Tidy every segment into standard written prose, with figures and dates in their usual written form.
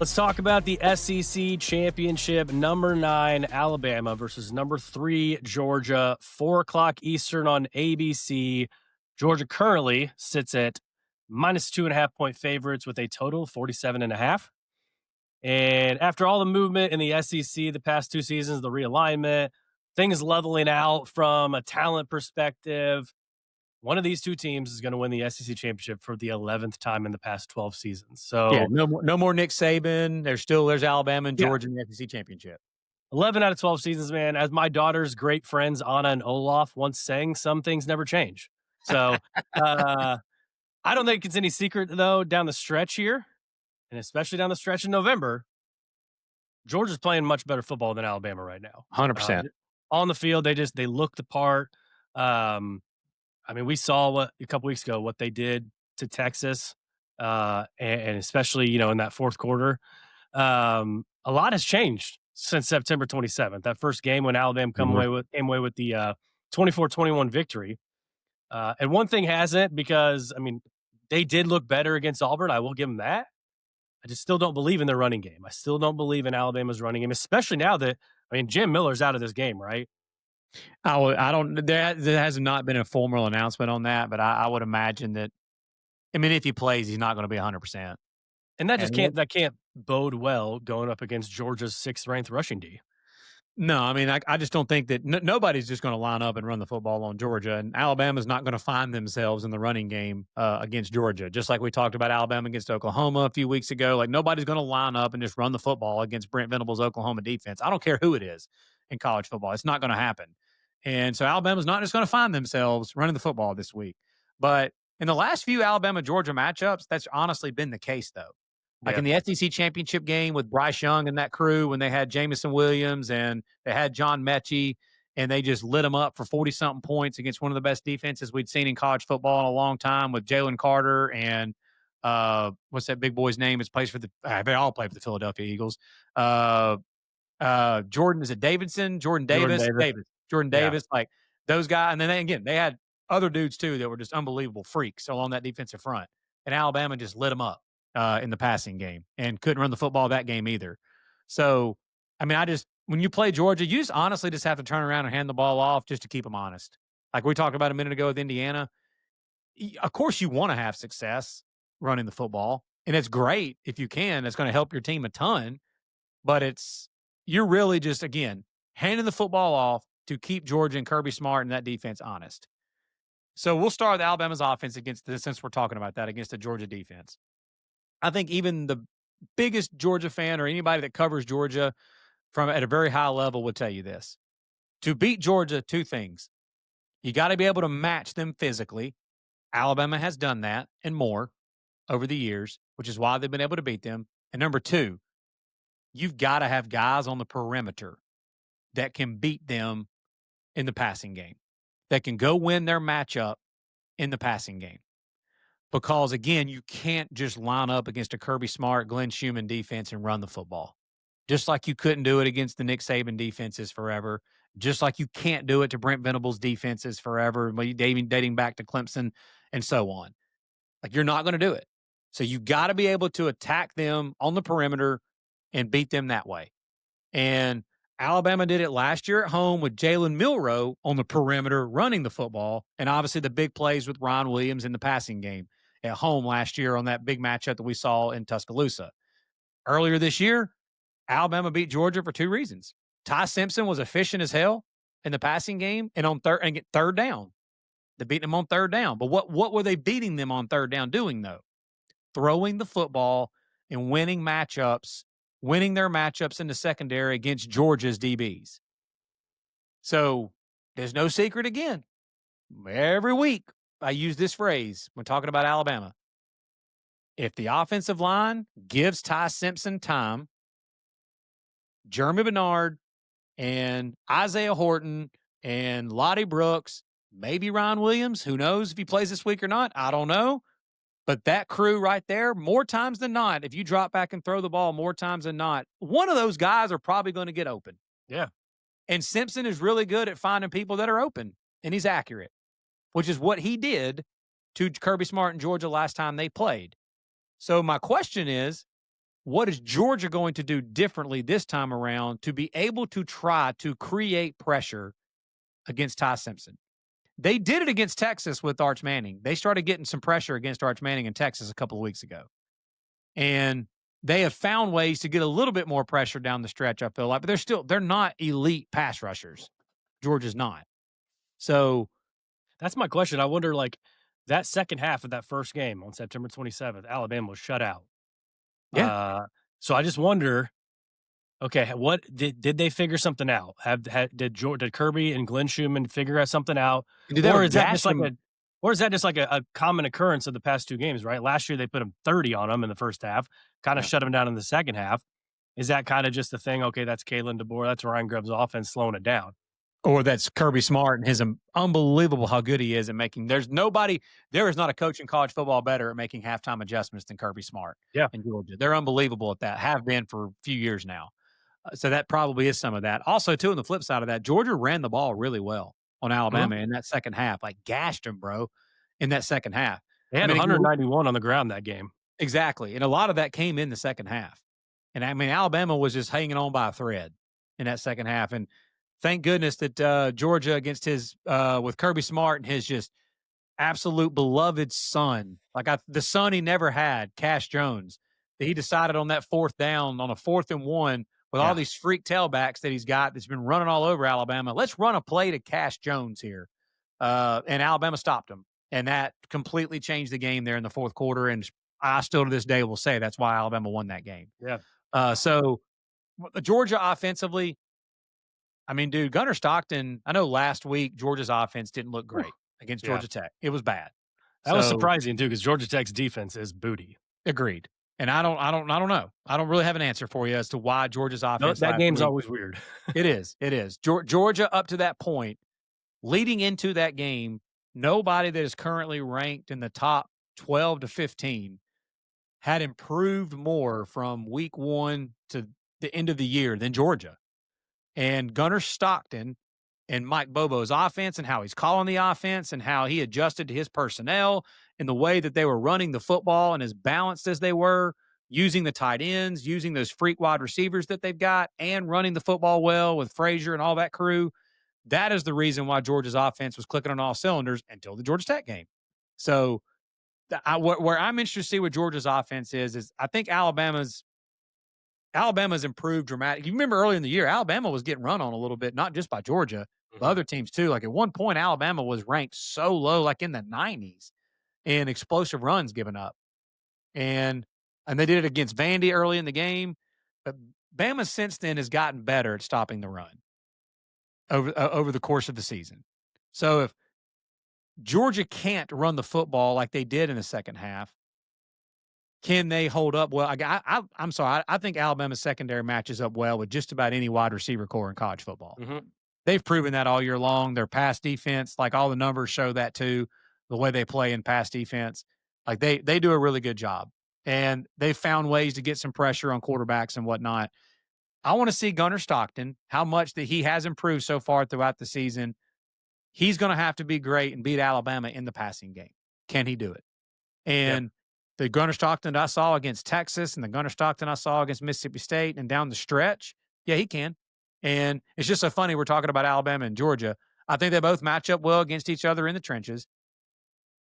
Let's talk about the SEC championship. Number 9, Alabama versus number 3, Georgia. 4 o'clock Eastern on ABC. Georgia currently sits at minus 2.5 point favorites with a total of 47.5. And after all the movement in the SEC the past 2 seasons, the realignment, things leveling out from a talent perspective, one of these two teams is going to win the SEC championship for the 11th time in the past 12 seasons. Yeah, So, no more Nick Saban. There's Alabama and yeah, Georgia in the SEC championship. 11 out of 12 seasons, man. As my daughter's great friends, Anna and Olaf, once sang, some things never change. So, uh, I don't think it's any secret, though, down the stretch here, and especially down the stretch in November, Georgia's playing much better football than Alabama right now. 100%. On the field, they look the part. I mean, we saw a couple weeks ago what they did to Texas, and especially in that fourth quarter. A lot has changed since September 27th. That first game when Alabama came away with the 24-21 victory. And one thing hasn't, because I mean they did look better against Auburn. I will give them that. I just still don't believe in their running game. I still don't believe in Alabama's running game, especially now that Jim Miller's out of this game, right? I don't. There has not been a formal announcement on that, but I would imagine that. I mean, if he plays, he's not going to be 100%. And that can't bode well going up against Georgia's 6th-ranked rushing D. No, I mean, I just don't think that nobody's just going to line up and run the football on Georgia, and Alabama's not going to find themselves in the running game against Georgia. Just like we talked about Alabama against Oklahoma a few weeks ago, like nobody's going to line up and just run the football against Brent Venables' Oklahoma defense. I don't care who it is in college football; it's not going to happen. And so Alabama's not just going to find themselves running the football this week. But in the last few Alabama-Georgia matchups, that's honestly been the case, though. Like in the SEC championship game with Bryce Young and that crew, when they had Jamison Williams and they had John Mechie, and they just lit them up for 40-something points against one of the best defenses we'd seen in college football in a long time, with Jalen Carter and what's that big boy's name? They all play for the Philadelphia Eagles. Jordan, is it Davidson? Jordan Davis? Jordan Davis. Like those guys. And then they had other dudes too that were just unbelievable freaks along that defensive front. And Alabama just lit them up in the passing game and couldn't run the football that game either. So, I mean, when you play Georgia, you just honestly just have to turn around and hand the ball off just to keep them honest. Like we talked about a minute ago with Indiana. Of course, you want to have success running the football, and it's great if you can. It's going to help your team a ton, but you're really just, again, handing the football off to keep Georgia and Kirby Smart and that defense honest. So we'll start with Alabama's offense since we're talking about that, against the Georgia defense. I think even the biggest Georgia fan or anybody that covers Georgia at a very high level would tell you this. To beat Georgia, two things. You got to be able to match them physically. Alabama has done that and more over the years, which is why they've been able to beat them. And number two, you've got to have guys on the perimeter that can beat them in the passing game, that can go win their matchup in the passing game. Because, again, you can't just line up against a Kirby Smart, Glenn Schumann defense and run the football. Just like you couldn't do it against the Nick Saban defenses forever. Just like you can't do it to Brent Venables' defenses forever, dating back to Clemson and so on. Like, you're not going to do it. So you got to be able to attack them on the perimeter and beat them that way. And Alabama did it last year at home with Jalen Milroe on the perimeter running the football, and obviously the big plays with Ron Williams in the passing game at home last year on that big matchup that we saw in Tuscaloosa. Earlier this year, Alabama beat Georgia for two reasons. Ty Simpson was efficient as hell in the passing game and on third down. They beat them on third down. But what were they beating them on third down doing, though? Throwing the football and winning their matchups in the secondary against Georgia's DBs. So there's no secret again. Every week I use this phrase when talking about Alabama. If the offensive line gives Ty Simpson time, Jeremy Bernard and Isaiah Horton and Lottie Brooks, maybe Ryan Williams, who knows if he plays this week or not, I don't know. But that crew right there, more times than not, if you drop back and throw the ball more times than not, one of those guys are probably going to get open. Yeah. And Simpson is really good at finding people that are open, and he's accurate, which is what he did to Kirby Smart in Georgia last time they played. So my question is, what is Georgia going to do differently this time around to be able to try to create pressure against Ty Simpson? They did it against Texas with Arch Manning. They started getting some pressure against Arch Manning in Texas a couple of weeks ago. And they have found ways to get a little bit more pressure down the stretch, I feel like, but they're not elite pass rushers. Georgia's not. So That's my question. I wonder, like, that second half of that first game on September 27th, Alabama was shut out. yeah. Uh, so I just wonder, okay, what did they figure something out? Did Kirby and Glenn Schumann figure out something out, And did they ever or is that just gash like him? a common occurrence of the past 2 games, right? Last year they put them 30 on them in the first half, kind of Yeah. shut them down in the second half. Is that kind of just the thing? Okay, that's Kalen DeBoer, that's Ryan Grubb's offense slowing it down. Or that's Kirby Smart and his unbelievable how good he is at making. There is not a coach in college football better at making halftime adjustments than Kirby Smart Yeah. in Georgia. They're unbelievable at that, have been for a few years now. So that probably is some of that. Also, too, on the flip side of that, Georgia ran the ball really well on Mhm. Alabama in that second half, like gashed them, bro, in that second half. They I had mean, again, 191 on the ground that game. exactly. And a lot of that came in the second half. And I mean, Alabama was just hanging on by a thread in that second half. And thank goodness that Georgia against with Kirby Smart and his just absolute beloved son, the son he never had, Cash Jones, that he decided on that fourth down on a 4th and 1 with all Yeah. these freak tailbacks that he's got that's been running all over Alabama. Let's run a play to Cash Jones here. And Alabama stopped him. And that completely changed the game there in the fourth quarter. And I still to this day will say that's why Alabama won that game. Yeah. So Georgia offensively, I mean, dude, Gunnar Stockton, I know last week Georgia's offense didn't look Whew. great against Yeah. Georgia Tech. It was bad. That was So surprising too, because Georgia Tech's defense is booty. agreed. And I don't know. I don't really have an answer for you as to why Georgia's No, offense that last game's week. always weird. It is. It is. Georgia up to that point, leading into that game, nobody that is currently ranked in the top 12 to 15 had improved more from week 1 to the end of the year than Georgia. And Gunnar Stockton and Mike Bobo's offense and how he's calling the offense and how he adjusted to his personnel and the way that they were running the football and as balanced as they were, using the tight ends, using those freak wide receivers that they've got, and running the football well with Frazier and all that crew. That is the reason why Georgia's offense was clicking on all cylinders until the Georgia Tech game. So, where I'm interested to see what Georgia's offense is I think Alabama's improved dramatically. You remember early in the year, Alabama was getting run on a little bit, not just by Georgia, but Mhm. other teams too. Like at one point, Alabama was ranked so low, like in the 90s, in explosive runs given up. And they did it against Vandy early in the game. But Bama since then has gotten better at stopping the run over the course of the season. So if Georgia can't run the football like they did in the second half, can they hold up well? I'm sorry. I think Alabama's secondary matches up well with just about any wide receiver core in college football. Mhm. They've proven that all year long. Their pass defense, like all the numbers show that too, the way they play in pass defense. Like they do a really good job. And they've found ways to get some pressure on quarterbacks and whatnot. I want to see Gunnar Stockton, how much that he has improved so far throughout the season. He's going to have to be great and beat Alabama in the passing game. Can he do it? Yeah. And the Gunnar Stockton I saw against Texas and the Gunnar Stockton I saw against Mississippi State and down the stretch, yeah, he can. And it's just so funny we're talking about Alabama and Georgia. I think they both match up well against each other in the trenches.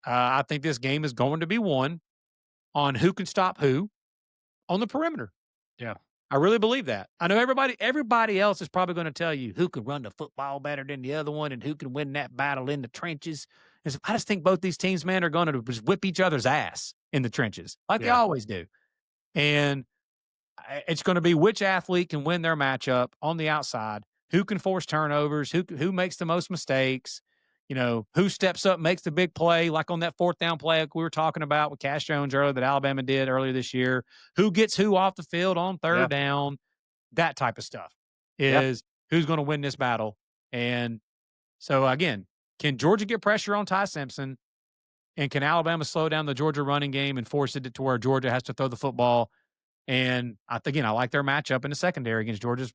I think this game is going to be won on who can stop who on the perimeter. Yeah. I really believe that. I know everybody else is probably going to tell you who can run the football better than the other one and who can win that battle in the trenches. I just think both these teams, man, are going to just whip each other's ass in the trenches like they Yeah. always do. And it's going to be which athlete can win their matchup on the outside, who can force turnovers, who makes the most mistakes, who steps up, makes the big play, like on that fourth down play like we were talking about with Cash Jones earlier that Alabama did earlier this year, who gets who off the field on third Yeah. down, that type of stuff Yeah. is who's going to win this battle. And so, again, can Georgia get pressure on Ty Simpson? And can Alabama slow down the Georgia running game and force it to where Georgia has to throw the football? And I like their matchup in the secondary against Georgia's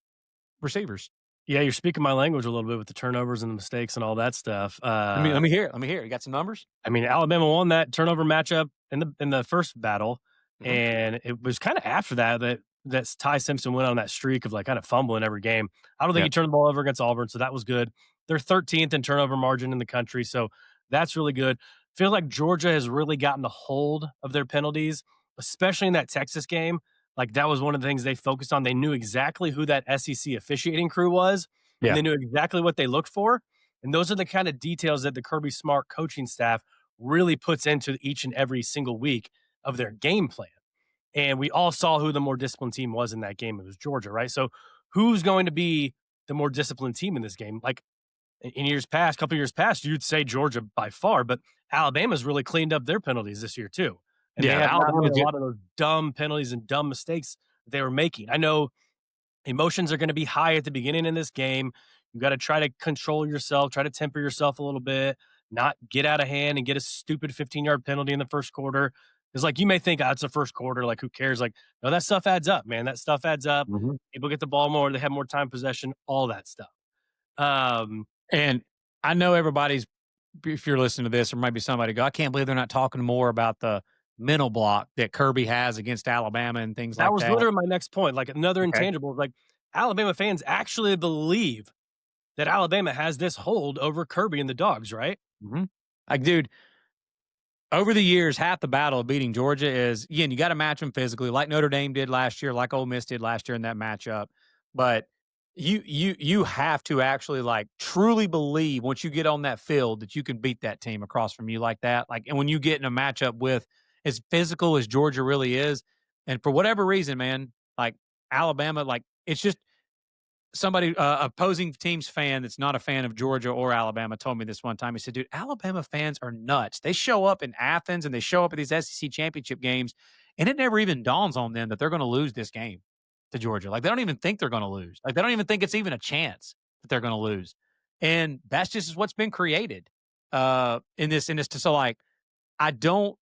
receivers. Yeah, you're speaking my language a little bit with the turnovers and the mistakes and all that stuff. Let me hear it. Let me hear it. You got some numbers? I mean, Alabama won that turnover matchup in the first battle. Mhm. And it was kind of after that Ty Simpson went on that streak of like kind of fumbling every game. I don't think Yeah. he turned the ball over against Auburn, so that was good. They're 13th in turnover margin in the country, so that's really good. Feel like Georgia has really gotten a hold of their penalties, especially in that Texas game. Like that was one of the things they focused on. They knew exactly who that SEC officiating crew was, and Yeah. they knew exactly what they looked for. And those are the kind of details that the Kirby Smart coaching staff really puts into each and every single week of their game plan. And we all saw who the more disciplined team was in that game. It was Georgia, right? So who's going to be the more disciplined team in this game? Like in years past, couple years past, you'd say Georgia by far, but Alabama's really cleaned up their penalties this year too. And they Yeah. have not Alabama made a get lot of those dumb penalties and dumb mistakes they were making. I know emotions are going to be high at the beginning in this game. You got to try to control yourself, try to temper yourself a little bit, not get out of hand and get a stupid 15-yard penalty in the first quarter. Because, like, you may think, oh, it's the first quarter. Like, who cares? Like, no, that stuff adds up, man. That stuff adds up. Mhm. People get the ball more. They have more time possession, all that stuff. Um, And I know everybody's if you're listening to this, there might be somebody go, I can't believe they're not talking more about the mental block that Kirby has against Alabama and things that like was that. literally my next point. Like, another Okay. intangible. Like, Alabama fans actually believe that Alabama has this hold over Kirby and the Dogs, right? Mhm. Like, dude, over the years, half the battle of beating Georgia is again, you got to match them physically, like Notre Dame did last year, like Ole Miss did last year in that matchup. But you have to actually like truly believe once you get on that field that you can beat that team across from you like that. Like, and when you get in a matchup with as physical as Georgia really is, and for whatever reason, man, like Alabama, like it's just somebody opposing team's fan that's not a fan of Georgia or Alabama told me this one time. He said, "Dude, Alabama fans are nuts. They show up in Athens and they show up at these SEC championship games, and it never even dawns on them that they're going to lose this game to Georgia. Like they don't even think they're going to lose. Like they don't even think it's even a chance that they're going to lose. And that's just what's been created in this. So like I don't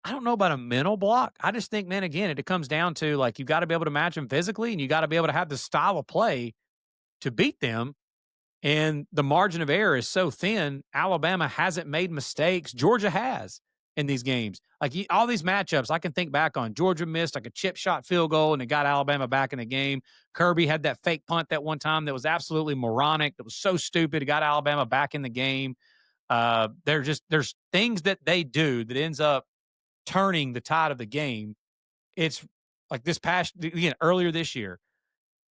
I don't know about a mental block. I just think, man, again, it comes down to like you got to be able to match them physically, and you got to be able to have the style of play to beat them. And the margin of error is so thin. Alabama hasn't made mistakes. Georgia has in these games. Like all these matchups, I can think back on Georgia missed like a chip shot field goal and it got Alabama back in the game. Kirby had that fake punt that one time that was absolutely moronic. That was so stupid. It got Alabama back in the game. There's things that they do that ends up turning the tide of the game. It's like this past again earlier this year.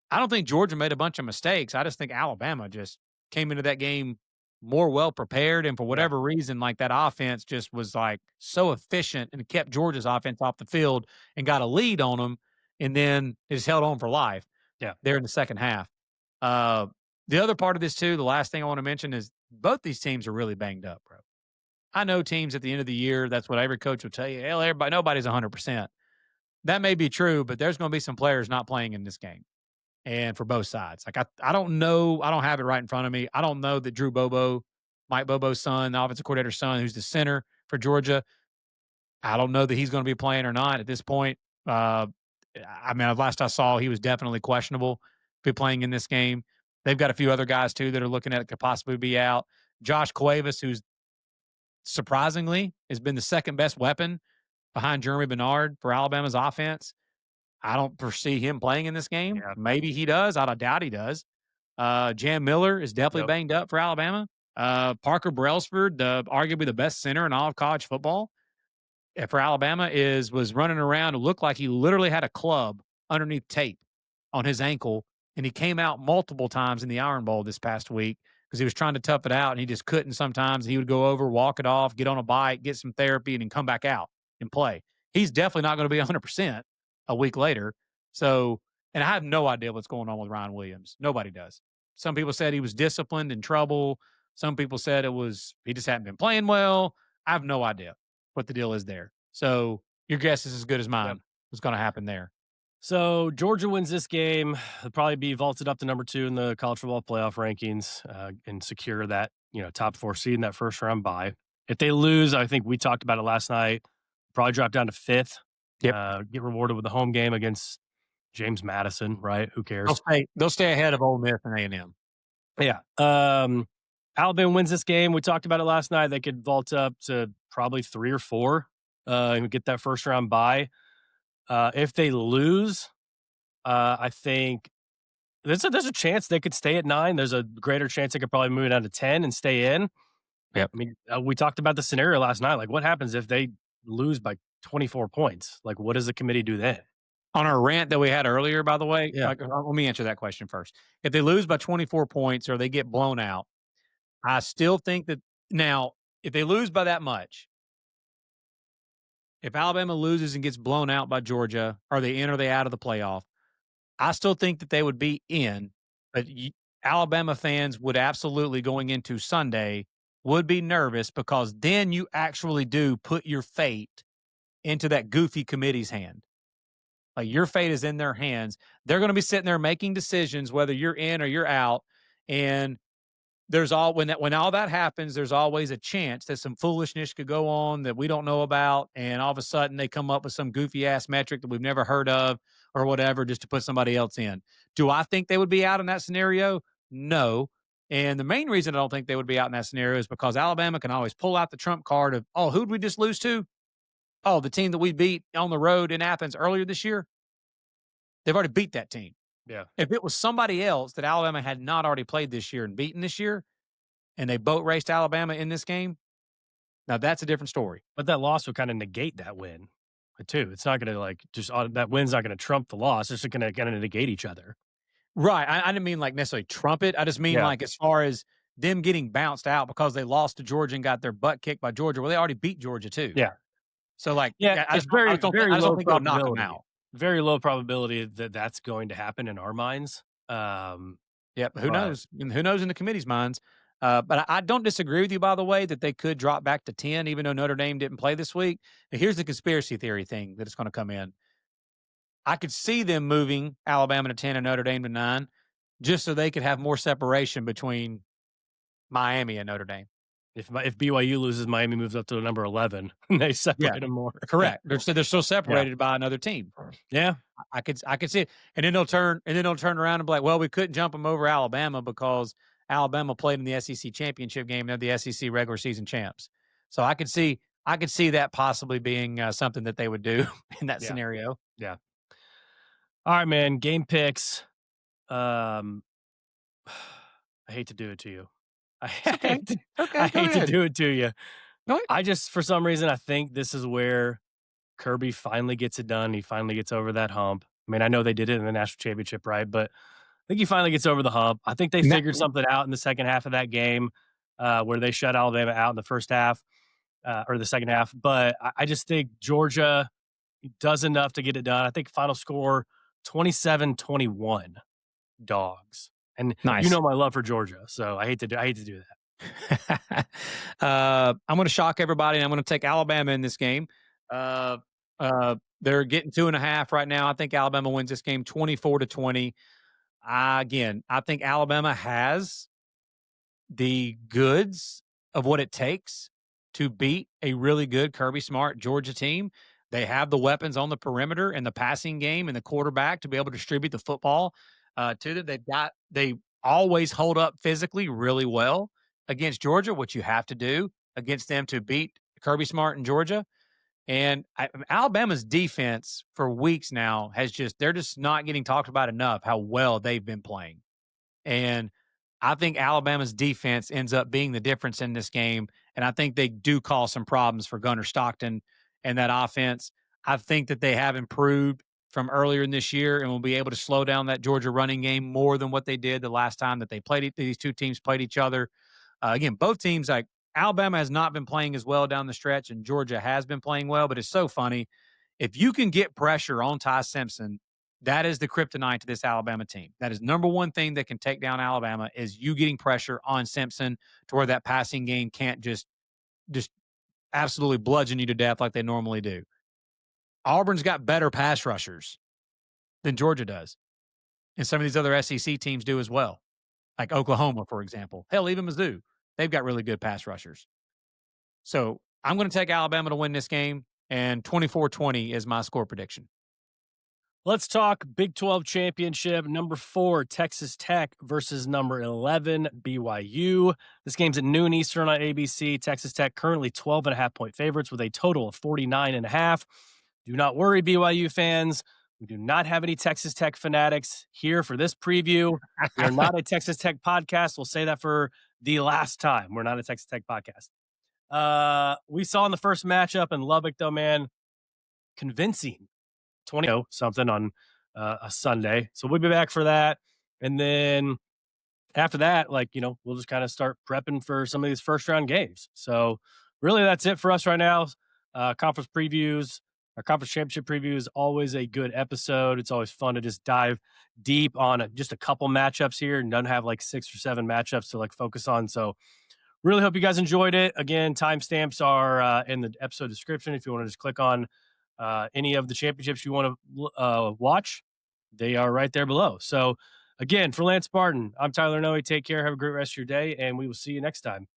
I don't think Georgia made a bunch of mistakes. I just think Alabama just came into that game more well prepared, and for Yeah. whatever reason, like that offense just was like so efficient and kept Georgia's offense off the field and got a lead on them, and then it just held on for life Yeah. there in the second half. Uh, the other part of this too, the last thing I want to mention is both these teams are really banged up, bro. I know teams at the end of the year, that's what every coach will tell you. Hell, everybody, nobody's 100%. That may be true, but there's going to be some players not playing in this game and for both sides. Like I don't know, I don't have it right in front of me. I don't know that Mike Bobo's son, the offensive coordinator's son, who's the center for Georgia. I don't know that he's going to be playing or not at this point. Uh, I mean, last I saw, he was definitely questionable to be playing in this game. They've got a few other guys too that are looking at it could possibly be out. Josh Cuevas, who's surprisingly has been the second best weapon behind Jeremy Bernard for Alabama's offense. I don't foresee him playing in this game. Yeah. Maybe he does. I don't doubt he does. Jam Miller is definitely Yep. banged up for Alabama. Parker Brailsford, arguably the best center in all of college football for Alabama, was running around and looked like he literally had a club underneath tape on his ankle, and he came out multiple times in the Iron Bowl this past week because he was trying to tough it out and he just couldn't. Sometimes he would go over, walk it off, get on a bike, get some therapy, and then come back out and play. He's definitely not going to be 100% a week later. So, and I have no idea what's going on with Ryan Williams. Nobody does. Some people said he was disciplined, in trouble. Some people said it was he just hadn't been playing well. I have no idea what the deal is there. So your guess is as good as Yep. mine. What's going to happen there? So Georgia wins this game. They'll probably be vaulted up to number 2 in the college football playoff rankings and secure that top 4 seed in that first round bye. If they lose, I think we talked about it last night. Probably drop down to 5th. Yep. Get rewarded with a home game against James Madison. Right? Who They'll cares? stay. They'll stay ahead of Ole Miss and A&M. Yeah. Alabama wins this game. We talked about it last night. They could vault up to probably 3 or 4 and get that first round bye. If they lose, I think there's a chance they could stay at 9. There's a greater chance they could probably move it down to 10 and stay in. Yep. I mean, we talked about the scenario last night. Like, what happens if they lose by 24 points? Like, what does the committee do then? On our rant that we had earlier, by the way, Yeah. let me answer that question first. If they lose by 24 points or they get blown out, I still think that now, if they lose by that much, if Alabama loses and gets blown out by Georgia, are they in or are they out of the playoff? I still think that they would be in, but Alabama fans would absolutely going into Sunday would be nervous because then you actually do put your fate into that goofy committee's hand. Like your fate is in their hands. They're going to be sitting there making decisions whether you're in or you're out. And there's all when all that happens, there's always a chance that some foolishness could go on that we don't know about, and all of a sudden they come up with some goofy ass metric that we've never heard of or whatever just to put somebody else in. Do I think they would be out in that scenario? No. And the main reason I don't think they would be out in that scenario is because Alabama can always pull out the trump card of, oh, who'd we just lose to? Oh, the team that we beat on the road in Athens earlier this year. They've already beat that team. Yeah. If it was somebody else that Alabama had not already played this year and beaten this year, and they boat raced Alabama in this game, now that's a different story. But that loss would kinda negate that win, too. It's not gonna, like, just that win's not gonna trump the loss. It's just gonna kinda negate each other. Right. I didn't mean like necessarily trumpet. I just mean Yeah. like as far as them getting bounced out because they lost to Georgia and got their butt kicked by Georgia. Well, they already beat Georgia too. Yeah. So like, Yeah, yeah, it's very, I very just don't low think it would knock them probability. out. Very low probability that that's going to happen in our minds. Um, Yep. Who but knows? And who knows in the committee's minds? But I don't disagree with you, by the way, that they could drop back to 10, even though Notre Dame didn't play this week. Now, here's the conspiracy theory thing that is going to come in. I could see them moving Alabama to 10 and Notre Dame to 9 just so they could have more separation between Miami and Notre Dame. if BYU loses, Miami moves up to number 11, and they Yeah, separate them more. correct. They're still Yeah. separated by another team. Yeah. I could see it, and then they'll turn around and be like, "Well, we couldn't jump them over Alabama because Alabama played in the SEC championship game. They're the SEC regular season champs." So I could see that possibly being something that they would do in that Yeah. scenario. Yeah. All right, man, game picks. Um, I hate to do it to you. I It's okay. hate to I Okay, go hate to ahead. do it to you. No, I just for some reason, I think this is where Kirby finally gets it done. He finally gets over that hump. I mean, I know they did it in the national championship, right? But I think he finally gets over the hump. I think they and that, figured something out in the second half of that game, where they shut Alabama out in the first half, or the second half. But I just think Georgia does enough to get it done. I think final score 27-21 Dogs. And you nice. know my love for Georgia, so I hate to do that. I'm going to shock everybody, and I'm going to take Alabama in this game. Uh, they're getting 2.5 right now. I think Alabama wins this game 24-20. Again, I think Alabama has the goods of what it takes to beat a really good Kirby Smart Georgia team. They have the weapons on the perimeter and the passing game and the quarterback to be able to distribute the football to them. They always hold up physically really well against Georgia, which you have to do against them to beat Kirby Smart in Georgia. And Alabama's defense for weeks now they're just not getting talked about enough how well they've been playing. And I think Alabama's defense ends up being the difference in this game. And I think they do cause some problems for Gunnar Stockton and that offense. I think that they have improved from earlier in this year and will be able to slow down that Georgia running game more than what they did the last time that these two teams played each other. Again, both teams, like Alabama has not been playing as well down the stretch, and Georgia has been playing well. But it's so funny. If you can get pressure on Ty Simpson, that is the kryptonite to this Alabama team. That is number one thing that can take down Alabama is you getting pressure on Simpson to where that passing game can't just absolutely bludgeon you to death like they normally do. Auburn's got better pass rushers than Georgia does. And some of these other SEC teams do as well, like Oklahoma, for example. Hell, even Mizzou. They've got really good pass rushers. So I'm going to take Alabama to win this game, and 24-20 is my score prediction. Let's talk Big 12 championship. Number 4, Texas Tech versus number 11, BYU. This game's at noon Eastern on ABC. Texas Tech currently 12.5 point favorites with a total of 49.5. Do not worry, BYU fans. We do not have any Texas Tech fanatics here for this preview. We are not a Texas Tech podcast. We'll say that for the last time. We're not a Texas Tech podcast. We saw in the first matchup in Lubbock, though, man, convincing 20 something on a Sunday. So we'll be back for that. And then after that, like, we'll just kind of start prepping for some of these first round games. So really that's it for us right now. Conference previews, our conference championship preview is always a good episode. It's always fun to just dive deep on just a couple matchups here and don't have like 6 or 7 matchups to like focus on. So really hope you guys enjoyed it. Again, timestamps are in the episode description. If you want to just click on any of the championships you want to watch, they are right there below. So again, for Lance Barton, I'm Tyler Noe. Take care. Have a great rest of your day, and we will see you next time.